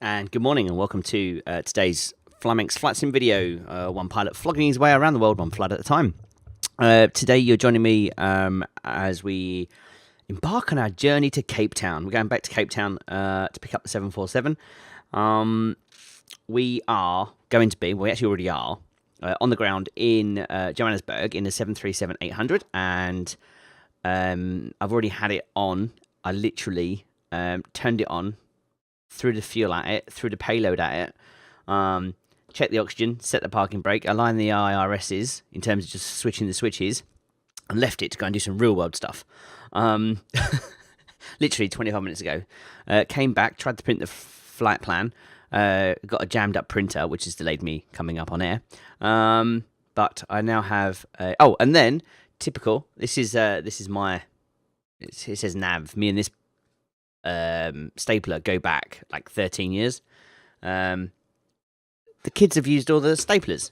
And good morning and welcome to today's Flaminx Flight Sim video. One pilot flogging his way around the world, one flight at a time. Today you're joining me as we embark on our journey to Cape Town. We're going back to Cape Town to pick up the 747. We are going to be, well, we actually already are, on the ground in Johannesburg in the 737-800. And I've already had it on. I literally turned it on, threw the fuel at it, threw the payload at it, checked the oxygen, set the parking brake, aligned the IRSs in terms of just switching the switches, and left it to go and do some real world stuff. Literally 25 minutes ago. Came back, tried to print the flight plan, got a jammed up printer, which has delayed me coming up on air. But I now have, oh, and then, typical, this is my, it says nav, me and this stapler go back like 13 years. The kids have used all the staplers,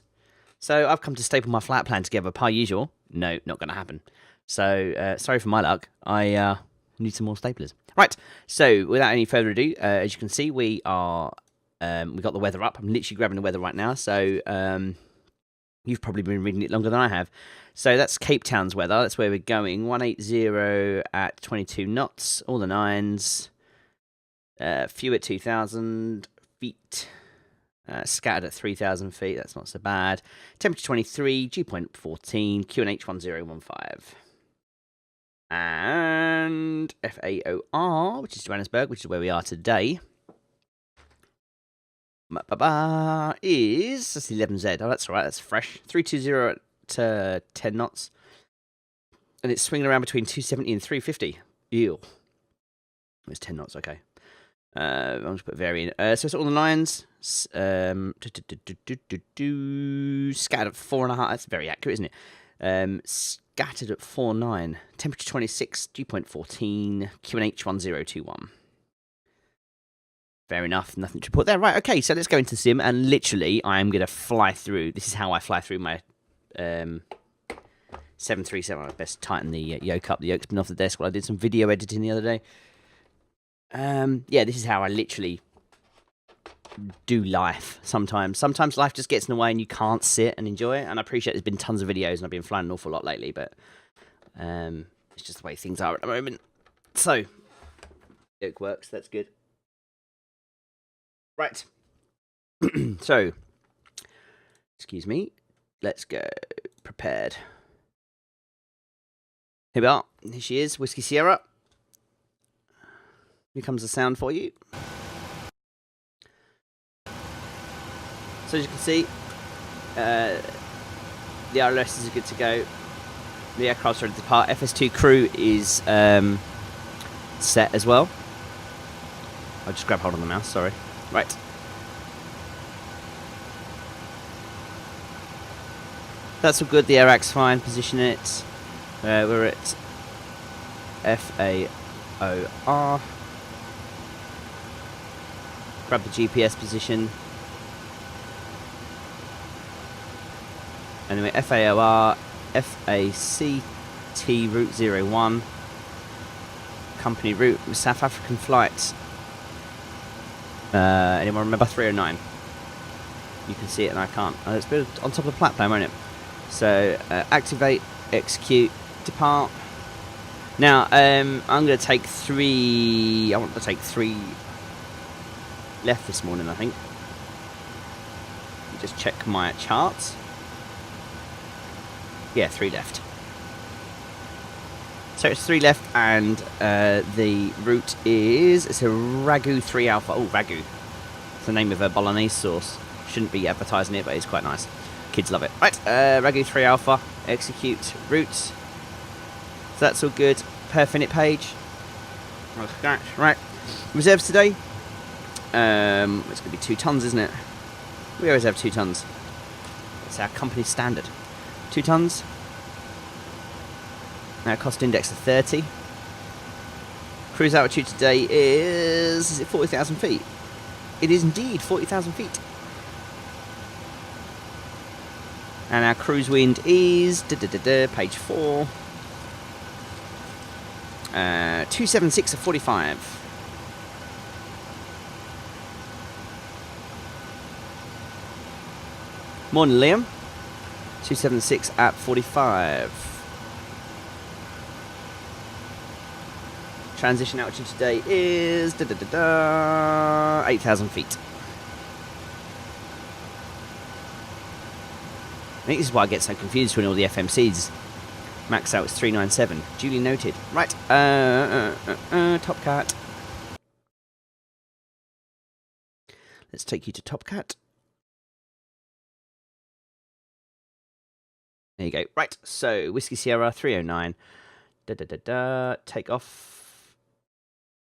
so I've come to staple my flight plan together per usual. No, not going to happen. So sorry for my luck. I need some more staplers. Right, so without any further ado, as you can see, we are we got the weather up. I'm literally grabbing the weather right now, so you've probably been reading it longer than I have. So that's Cape Town's weather. That's where we're going. 180 at 22 knots. All the nines. Few at 2,000 feet. Scattered at 3,000 feet. That's not so bad. Temperature 23. Dew point 14. QNH 1015. And FAOR, which is Johannesburg, which is where we are today. Is that's 11Z. Oh, that's all right. That's fresh. 320 at 10 knots, and it's swinging around between 270 and 350. Ew. It's 10 knots. Okay. I'll just put variant. So it's all the nines. Scattered at 4.5. That's very accurate, isn't it? Scattered at 4.9. Temperature 26. Dew point 14. QNH 1021. Fair enough, nothing to report there. Right, okay, so let's go into sim, and literally, I'm going to fly through. This is how I fly through my 737. I best tighten the yoke up. The yoke's been off the desk while I did some video editing the other day. Yeah, this is how I literally do life sometimes. Sometimes life just gets in the way and you can't sit and enjoy it, and I appreciate there's been tons of videos, and I've been flying an awful lot lately, but it's just the way things are at the moment. So, yoke works, that's good. Right. So, excuse me. Let's go. Prepared. Here we are. Here she is. Whiskey Sierra. Here comes the sound for you. So as you can see, the RLS is good to go. The aircraft's ready to depart. FS2 crew is set as well. I'll just grab hold of the mouse, sorry. Right. That's all good. The airac's fine. Position it. We're at FAOR. Grab the GPS position. Anyway, FAOR, FACT route 01. Company route with South African flights. Anyone remember 309? You can see it and I can't. It's been on top of the flight plan, won't it? So activate, execute, depart. Now I'm going to take 3. I want to take 3 left this morning, I think. Just check my charts. Yeah, 3 left. So it's 3 left, and the route is, it's a Ragu 3 Alpha. Oh, Ragu. It's the name of a bolognese sauce. Shouldn't be advertising it, but it's quite nice. Kids love it. Right, Ragu 3 Alpha, execute route. So that's all good. Per finite page. Right, reserves today. It's going to be 2 tons, isn't it? We always have 2 tons. It's our company standard. 2 tons. Now cost index of 30. Cruise altitude today is it 40,000 feet? It is indeed 40,000 feet. And our cruise wind is page 4. 276 of 45. Morning, Liam. 276 at 45. Transition altitude today is 8,000 feet. I think this is why I get so confused when all the FMCs. Max out is 397. Duly noted. Right. Top Cat. Let's take you to Top Cat. There you go. Right. So Whiskey Sierra 309. Take off.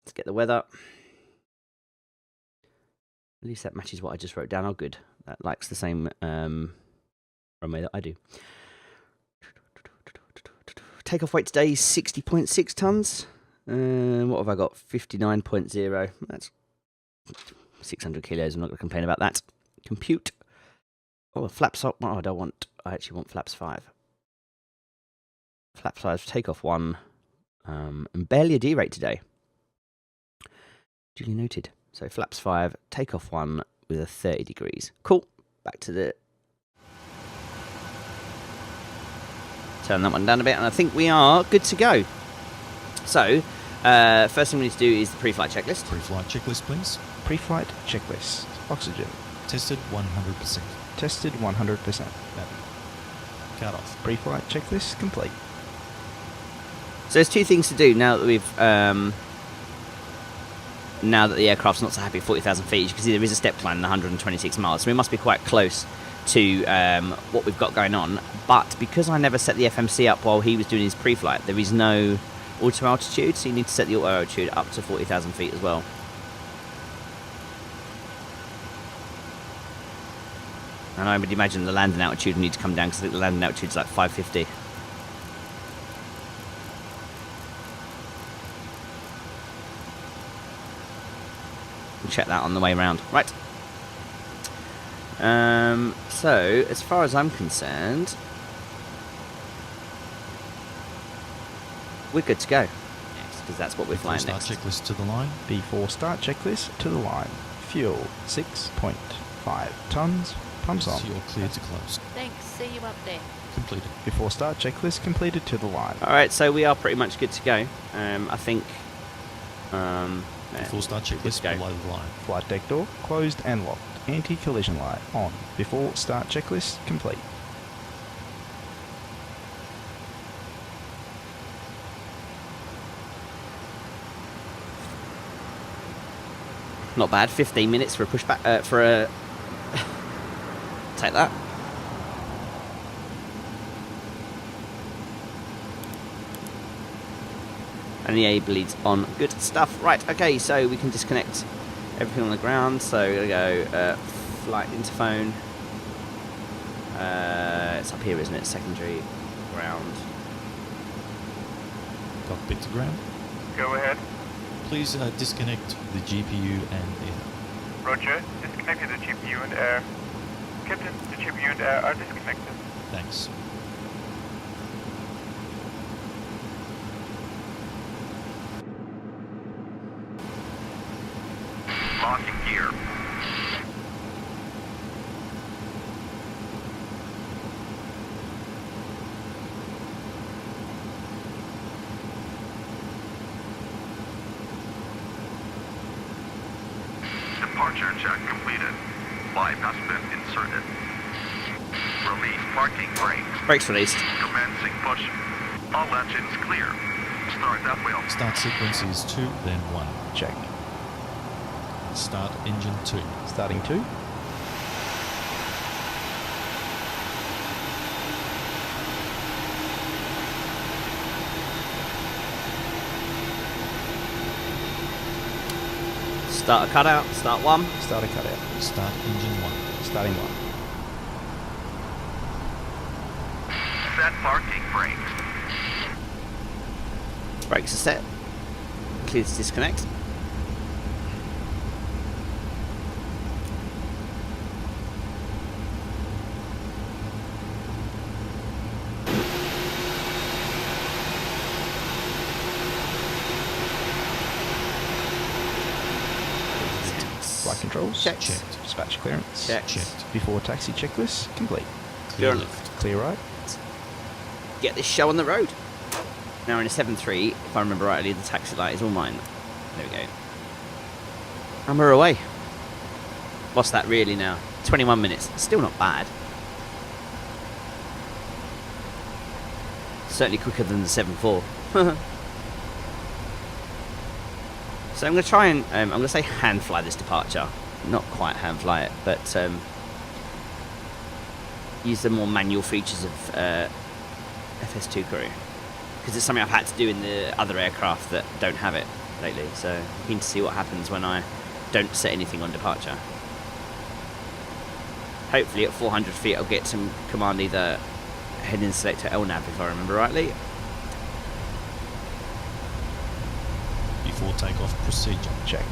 Let's get the weather. At least that matches what I just wrote down. Oh, good. That likes the same runway that I do. Takeoff weight today is 60.6 tons. What have I got? 59.0. That's 600 kilos. I'm not going to complain about that. Compute. Oh, flaps up. Oh, I actually want flaps 5. Flaps 5, takeoff 1. And barely a D rate today. Duly noted. So flaps 5, takeoff 1 with a 30 degrees. Cool. Back to the... Turn that one down a bit, and I think we are good to go. So, first thing we need to do is the pre-flight checklist. Pre-flight checklist, please. Pre-flight checklist. Oxygen. Tested 100%. Tested 100%. Cut off. Pre-flight checklist complete. So there's two things to do now that we've... now that the aircraft's not so happy at 40,000 feet. As you can see, there is a step climb in 126 miles, so we must be quite close to what we've got going on. But because I never set the FMC up while he was doing his pre-flight, there is no auto altitude, so you need to set the auto altitude up to 40,000 feet as well. And I would imagine the landing altitude will need to come down, because I think the landing altitude is like 550. We'll check that on the way around. Right. So, as far as I'm concerned, we're good to go. Yes, because that's what we're flying next. Start checklist to the line. Before start checklist to the line. Fuel 6.5 tons. Pumps on. So you're clear to close. Thanks. See you up there. Completed. Before start checklist completed to the line. Alright, so we are pretty much good to go. I think... Before start checklist below the line. Flight deck door closed and locked. Anti-collision light on. Before start checklist complete. Not bad. 15 minutes for a pushback. For a take that. And the A bleeds on. Good stuff. Right. Okay. So we can disconnect everything on the ground. So we're gonna go flight interphone. It's up here, isn't it? Secondary ground. Cockpit to ground. Go ahead. Please disconnect the GPU and air. Roger. Disconnected the GPU and air. Captain, the GPU and air are disconnected. Thanks. Locking gear. Departure check completed. Bypass been inserted. Release parking brakes. Brakes released. Commencing push. All engines clear. Start that wheel. Start sequence is 2, then 1. Check. Start engine 2. Starting 2. Start a cutout. Start 1. Start a cutout. Start engine 1. Starting 1. Set parking brakes. Brakes are set. Clear to disconnect. Flight controls. Checked. Checked. Dispatch clearance. Checked. Checked. Before taxi checklist complete. Clear on lift. Clear right. Get this show on the road. Now in a 7.3, if I remember rightly, the taxi light is all mine. There we go. And we're away. What's that really now? 21 minutes. Still not bad. Certainly quicker than the 7.4. So I'm going to try and, I'm going to say hand fly this departure. Not quite hand fly it, but use the more manual features of FS2 crew. Because it's something I've had to do in the other aircraft that don't have it lately. So I'm keen to see what happens when I don't set anything on departure. Hopefully at 400 feet I'll get some command either heading selector LNAV if I remember rightly. Before takeoff procedure. Check.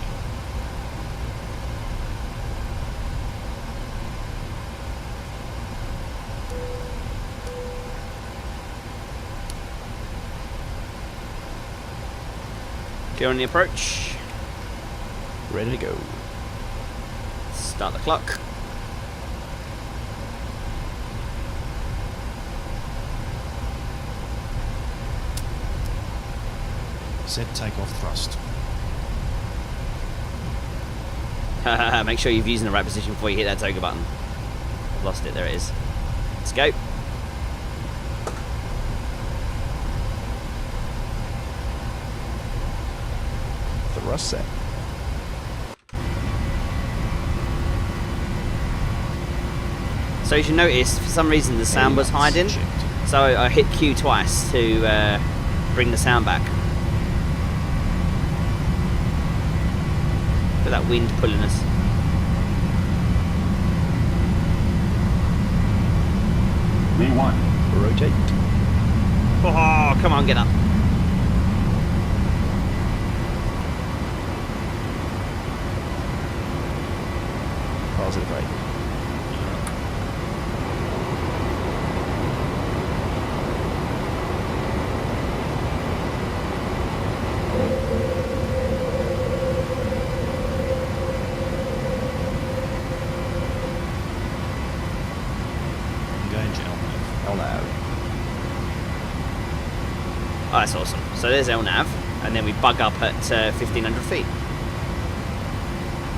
Clear on the approach. Ready to go. Start the clock. Set takeoff thrust. Make sure you've used in the right position before you hit that toga button. I've lost it, there it is. Let's go. Thrust set. So as you notice, for some reason the sound was hiding. Checked. So I hit Q twice to bring the sound back. Feel that wind pulling us. V1. Rotate. Oh, come on, get up. Positive right. Engage LNAV. LNAV. Oh, that's awesome. So there's LNAV, and then we bug up at 1,500 feet.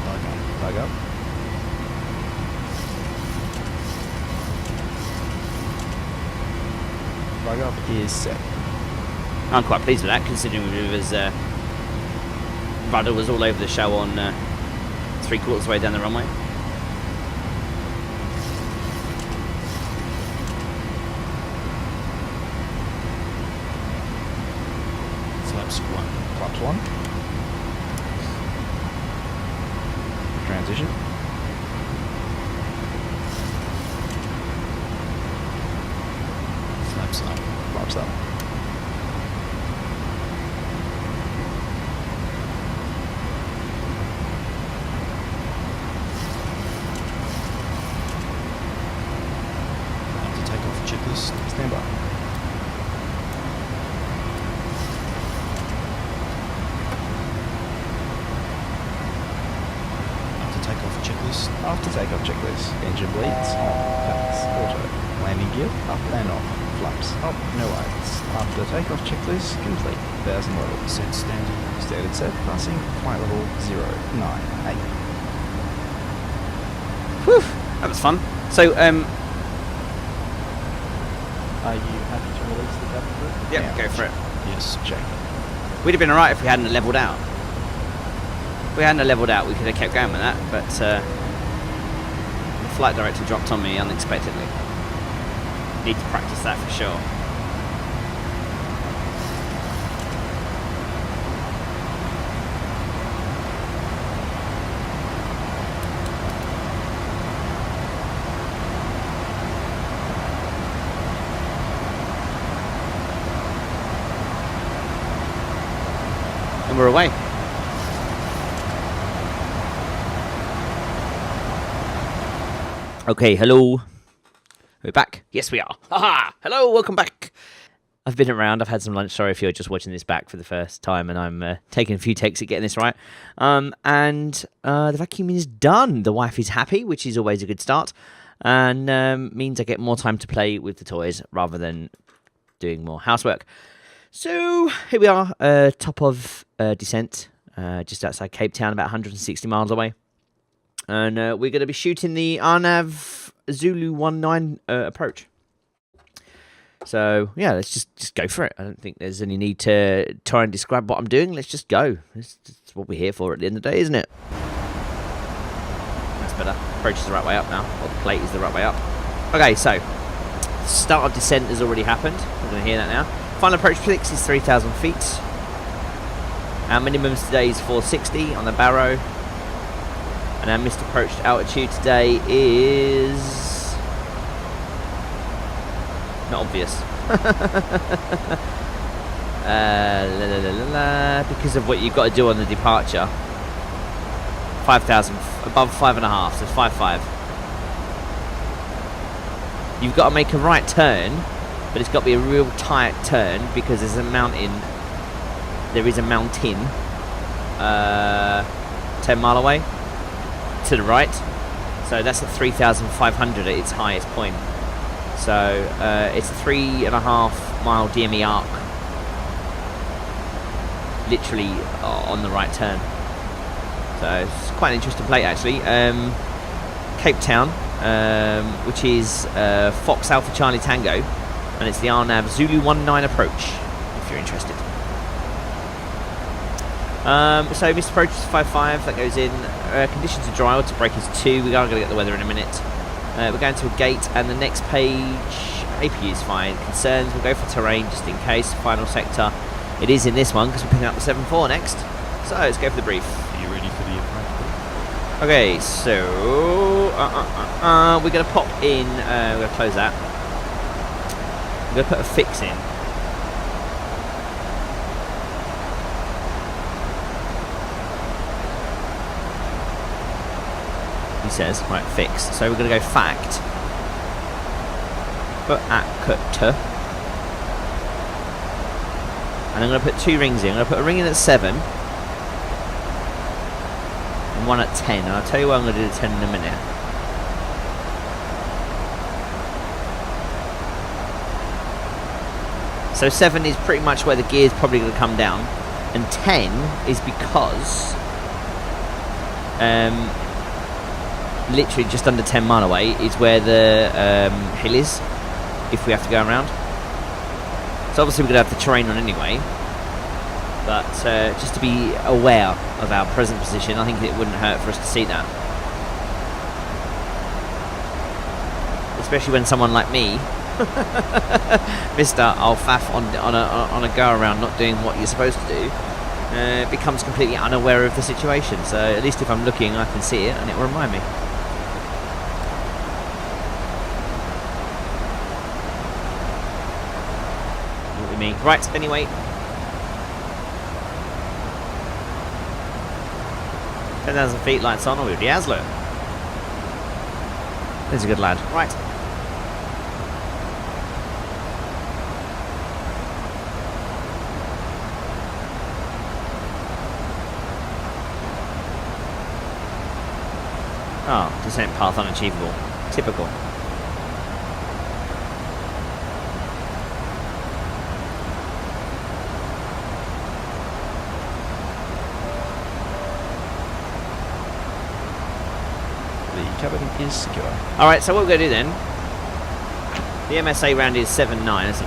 Bug up. Bug up. Bug up is set. I'm quite pleased with that, considering it was rudder was all over the show on 3/4 of the way down the runway. Flaps 1. Flaps 1. Transition. Flaps up. Flaps up. After takeoff checklist. Stand by. After takeoff checklist. After takeoff checklist. Engine bleeds. On. Cuts. Auto. Landing gear. Up and off. Flaps. Up. No lights. After takeoff checklist. Complete. 1000 level. Set standard. Standard set. Passing. Flight level 098. Whew, that was fun. So, Are you happy to release the cabin crew? yeah, Yeah. go for it. Yes. Check. We'd have been alright if we hadn't leveled out. If we hadn't leveled out, we could have kept going with that, but the flight director dropped on me unexpectedly. Need to practice that for sure. And we're away. Okay, hello. We're back. Yes, we are. Haha! Hello, welcome back. I've been around. I've had some lunch. Sorry if you're just watching this back for the first time, and I'm taking a few takes at getting this right. And the vacuuming is done. The wife is happy, which is always a good start, and means I get more time to play with the toys rather than doing more housework. So here we are, top of descent, just outside Cape Town, about 160 miles away. And we're going to be shooting the RNAV Zulu 19 approach. So, yeah, let's just go for it. I don't think there's any need to try and describe what I'm doing. Let's just go. That's what we're here for at the end of the day, isn't it? That's better. Approach is the right way up now. Or the plate is the right way up. Okay, so, start of descent has already happened. We're going to hear that now. Final approach 6 is 3,000 feet. Our minimums today is 460 on the Barrow. And our missed approach altitude today is... not obvious. Because of what you've got to do on the departure. 5,000, above 5.5, so 5.5. You've got to make a right turn, but it's got to be a real tight turn because there's a mountain. There is a mountain 10 mile away to the right. So that's at 3,500 at its highest point. So it's a 3.5 mile DME arc, literally on the right turn. So it's quite an interesting plate actually. Cape Town, which is Fox Alpha Charlie Tango, and it's the RNAV Zulu 19 approach, if you're interested. So this approach is 5.5, that goes in. Conditions are dry, to break is 2. We are going to get the weather in a minute. We're going to a gate, and the next page, APU is fine. Concerns, we'll go for terrain just in case. Final sector, it is in this one because we're picking up the 7.4 next. So let's go for the brief. Are you ready for the approach? Okay, so we're going to pop in, we're going to close that. We're going to put a fix in. He says, right, fixed. So we're going to go fact. Put at cut. And I'm going to put 2 rings in. I'm going to put a ring in at 7. And 1 at 10. And I'll tell you what I'm going to do at 10 in a minute. So 7 is pretty much where the gear is probably going to come down. And 10 is because... literally just under 10 mile away is where the hill is, if we have to go around. So obviously we're going to have the terrain on anyway, but just to be aware of our present position, I think it wouldn't hurt for us to see that. Especially when someone like me, Mr. I'll faff on a go around not doing what you're supposed to do, becomes completely unaware of the situation. So at least if I'm looking, I can see it and it will remind me. Right, anyway. 10,000 feet, lights on, with the Aslo. He's a good lad. Right. Oh, descent path unachievable. Typical. Cabin is secure. Alright, so what we're going to do then, the MSA round is 7.9, it's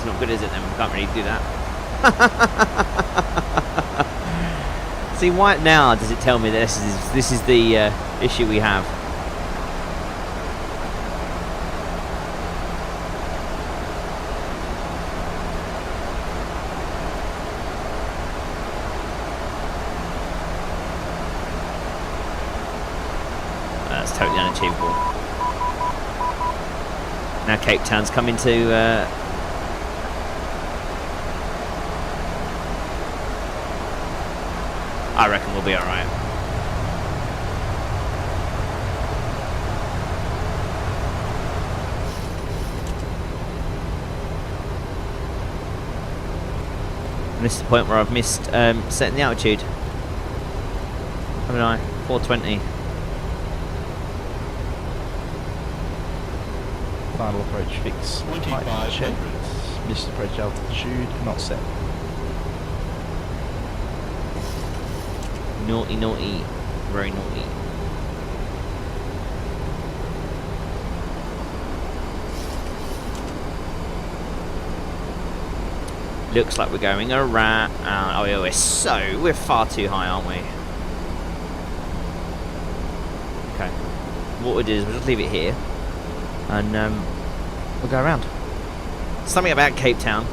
not good, is it then? We can't really do that. See, why now does it tell me that this is the issue we have? Totally unachievable. Now Cape Town's coming to I reckon we'll be alright. And this is the point where I've missed setting the altitude. Haven't I? 420. Final approach fix. Height check. Missed approach altitude not set. Naughty, naughty. Very naughty. Looks like we're going around. Oh, yeah, we're far too high, aren't we? Okay. What we'll do is we'll just leave it here, and we'll go around. Something about Cape Town.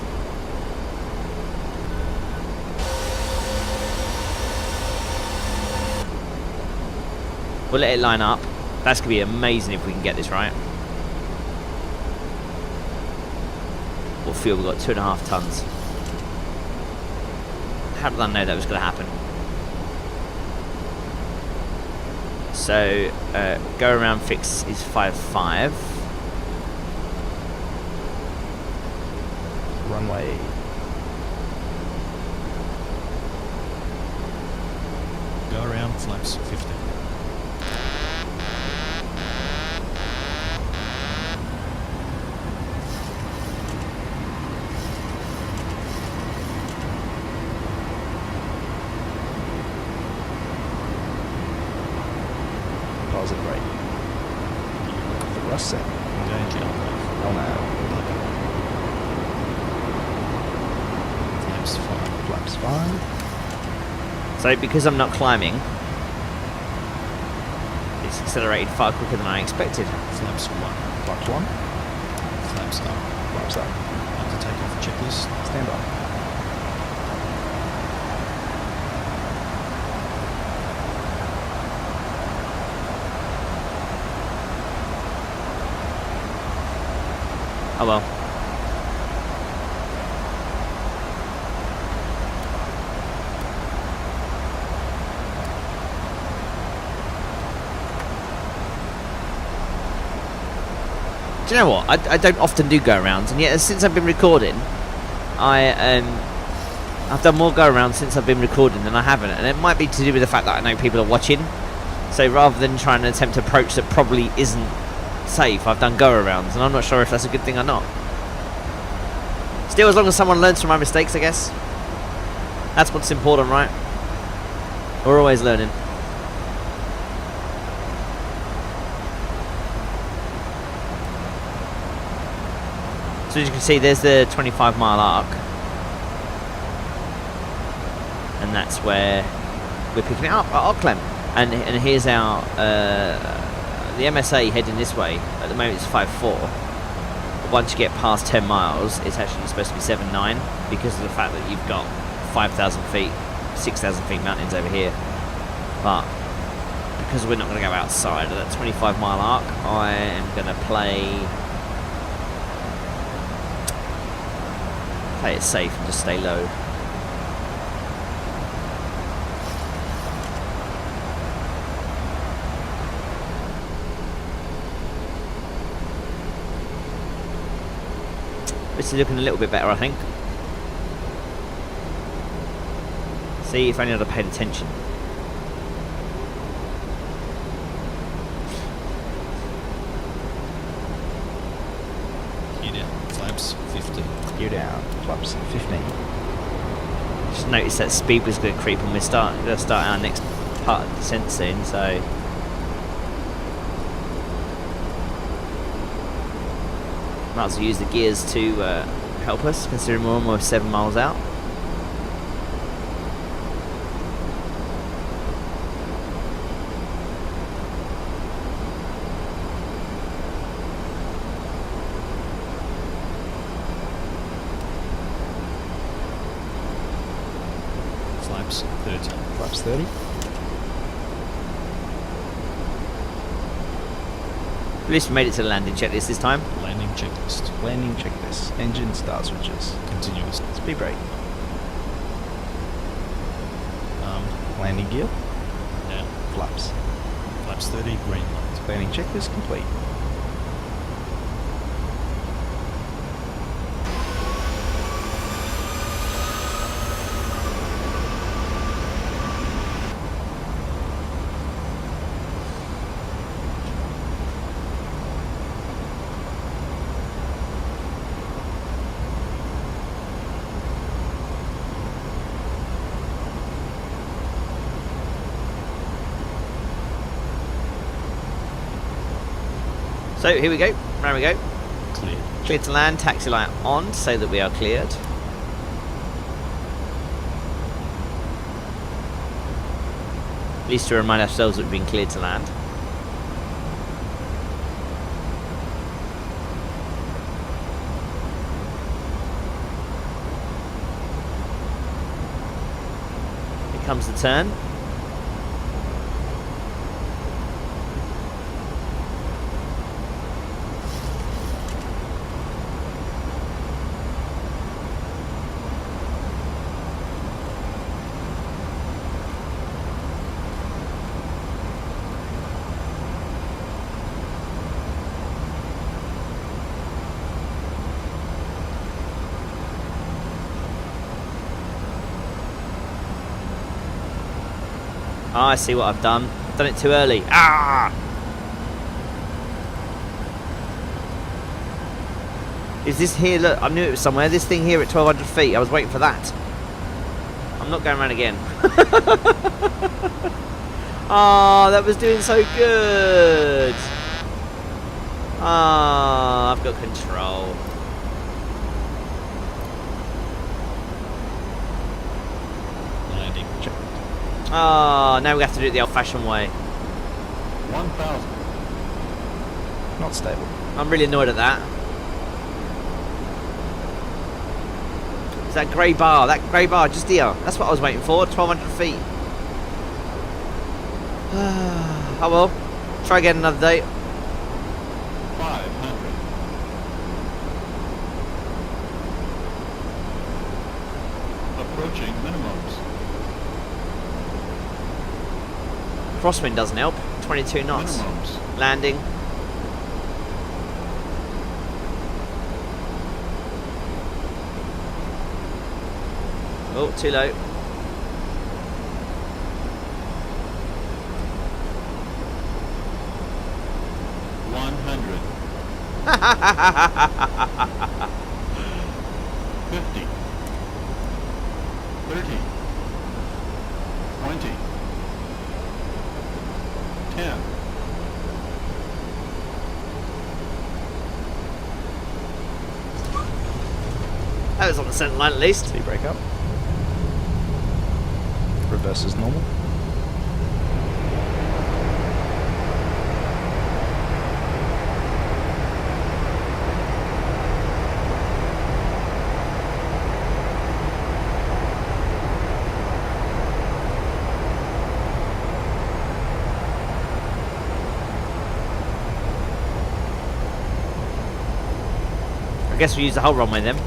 We'll let it line up. That's gonna be amazing if we can get this right. What fuel? We've got 2.5 tons. How did I know that was going to happen? So, go around fix is 5.5. Runway. Go around flaps 50. Deposit rate. The rust set. Engage RNAV. RNAV. Flaps 5. Flaps 5. So, because I'm not climbing, it's accelerated far quicker than I expected. Flaps 1. Flaps 1. Flaps up. Flaps up. After takeoff checklist. Stand by. Oh well. Do you know what? I don't often do go-arounds, and yet since I've been recording, I've done more go-arounds since I've been recording than I haven't, and it might be to do with the fact that I know people are watching. So rather than trying to attempt an approach that probably isn't safe, I've done go-arounds, and I'm not sure if that's a good thing or not. Still, as long as someone learns from my mistakes, I guess. That's what's important, right? We're always learning. So as you can see, there's the 25-mile arc, and that's where we're picking it up at Auckland. And here's our the MSA heading this way. At the moment, it's 5.4. But once you get past 10 miles, it's actually supposed to be 7.9 because of the fact that you've got 5,000 feet, 6,000 feet mountains over here. But because we're not going to go outside of that 25-mile arc, I am going to play it safe and just stay low. This is looking a little bit better, I think. See, if only I'd have paid attention. Gear down. Flaps 50. Gear down. Flaps 15. Just noticed that speed was going to creep, and we're going to start our next part of the descent soon, so might as well use the gears to help us, considering we're almost 7 miles out. Flaps 30. Flaps 30. At least we made it to the landing checklist this time. Landing checklist. Landing checklist. Engine start switches. Continuous. Speed brake. Landing gear. Down. Flaps. Flaps 30. Green light. Landing checklist complete. So here we go. There we go. Clear. Clear to land. Taxi light on, so that we are cleared. At least to remind ourselves that we've been cleared to land. Here comes the turn. Oh, I see what I've done. I've done it too early. Ah! Is this here? Look, I knew it was somewhere. This thing here at 1,200 feet. I was waiting for that. I'm not going around again. Oh, that was doing so good. Ah, I've got control. Landing. Check. Oh, now we have to do it the old-fashioned way. 1,000. Not stable. I'm really annoyed at that. It's that grey bar. That grey bar just here. That's what I was waiting for. 1,200 feet. Oh well. Try again another day. 500. Approaching minimums. Crosswind doesn't help. 22 knots. Minimums. Landing. Oh, too low. $100. 50. 30. 20. 10. That was on the centre line at least. T brake up. Reverse as normal. I guess we use the whole runway then.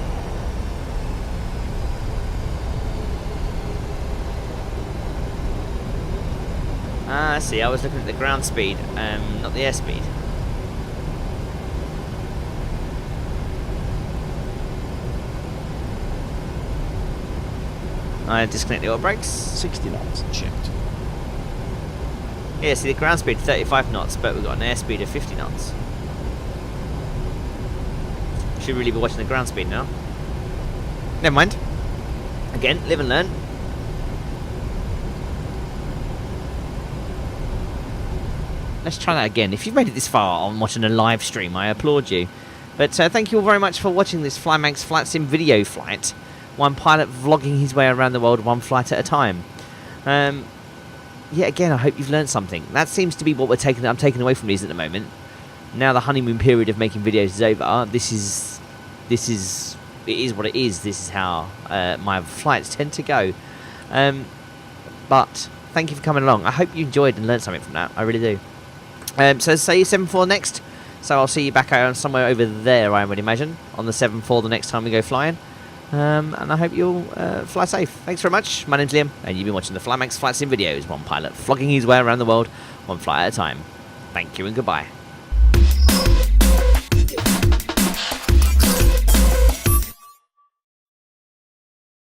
Ah, I see. I was looking at the ground speed, not the airspeed. I disconnect the oil brakes. 60 knots. Checked. Yeah, see the ground speed 35 knots, but we've got an airspeed of 50 knots. Should really be watching the ground speed now. Never mind. Again, live and learn. Let's try that again. If you've made it this far on watching a live stream, I applaud you. But thank you all very much for watching this FlyMax Flight Sim video flight. One pilot vlogging his way around the world one flight at a time. Yeah, again, I hope you've learned something. That seems to be what I'm taking away from these at the moment. Now the honeymoon period of making videos is over. It is what it is. This is how my flights tend to go. But thank you for coming along. I hope you enjoyed and learned something from that. I really do. So say 7.4 next. So I'll see you back somewhere over there, I would imagine, on the 7.4 the next time we go flying. And I hope you'll fly safe. Thanks very much. My name's Liam, and you've been watching the FlyMax Flight Sim videos. One pilot vlogging his way around the world, one flight at a time. Thank you and goodbye.